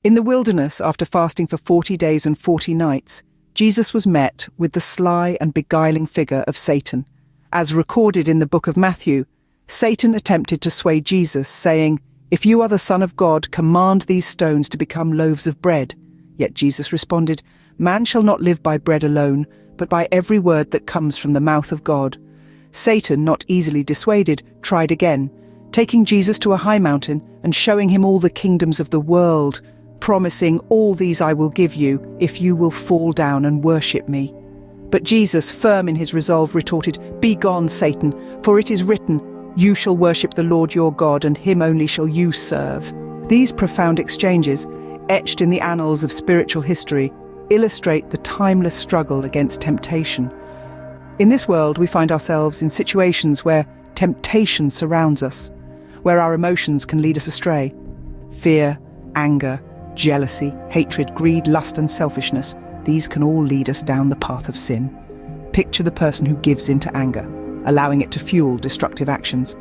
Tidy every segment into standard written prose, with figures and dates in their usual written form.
In the wilderness, after fasting for 40 days and 40 nights, Jesus was met with the sly and beguiling figure of Satan. As recorded in the book of Matthew, Satan attempted to sway Jesus, saying, "If you are the Son of God, command these stones to become loaves of bread." Yet Jesus responded, "Man shall not live by bread alone, but by every word that comes from the mouth of God." Satan, not easily dissuaded, tried again, taking Jesus to a high mountain and showing him all the kingdoms of the world, promising, "All these I will give you, if you will fall down and worship me." But Jesus, firm in his resolve, retorted, "Begone, Satan, for it is written, 'You shall worship the Lord your God, and him only shall you serve.'" These profound exchanges, etched in the annals of spiritual history, illustrate the timeless struggle against temptation. In this world, we find ourselves in situations where temptation surrounds us, where our emotions can lead us astray. Fear, anger, jealousy, hatred, greed, lust, and selfishness, these can all lead us down the path of sin. Picture the person who gives in to anger, allowing it to fuel destructive actions.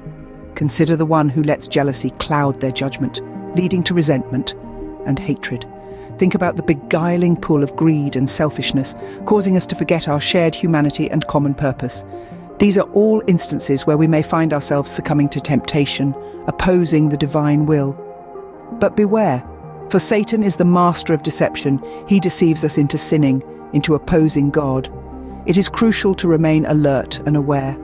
Consider the one who lets jealousy cloud their judgment, leading to resentment and hatred. Think about the beguiling pull of greed and selfishness, causing us to forget our shared humanity and common purpose. These are all instances where we may find ourselves succumbing to temptation, opposing the divine will. But beware, for Satan is the master of deception. He deceives us into sinning, into opposing God. It is crucial to remain alert and aware.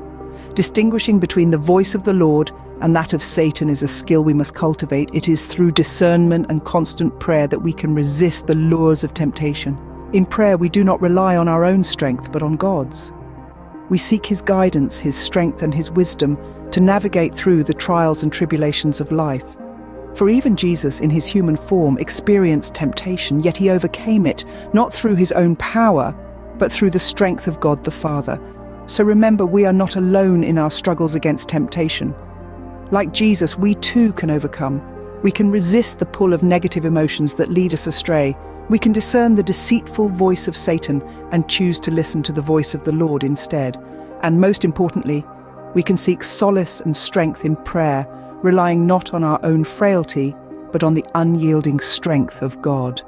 Distinguishing between the voice of the Lord and that of Satan is a skill we must cultivate. It is through discernment and constant prayer that we can resist the lures of temptation. In prayer, we do not rely on our own strength, but on God's. We seek his guidance, his strength, and his wisdom to navigate through the trials and tribulations of life. For even Jesus, in his human form, experienced temptation, yet he overcame it, not through his own power, but through the strength of God the Father. So remember, we are not alone in our struggles against temptation. Like Jesus, we too can overcome. We can resist the pull of negative emotions that lead us astray. We can discern the deceitful voice of Satan and choose to listen to the voice of the Lord instead. And most importantly, we can seek solace and strength in prayer, relying not on our own frailty, but on the unyielding strength of God.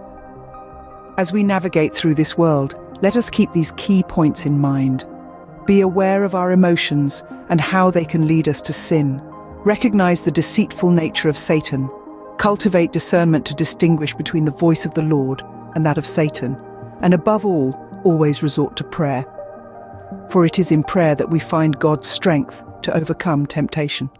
As we navigate through this world, let us keep these key points in mind. Be aware of our emotions and how they can lead us to sin. Recognize the deceitful nature of Satan. Cultivate discernment to distinguish between the voice of the Lord and that of Satan. And above all, always resort to prayer. For it is in prayer that we find God's strength to overcome temptation.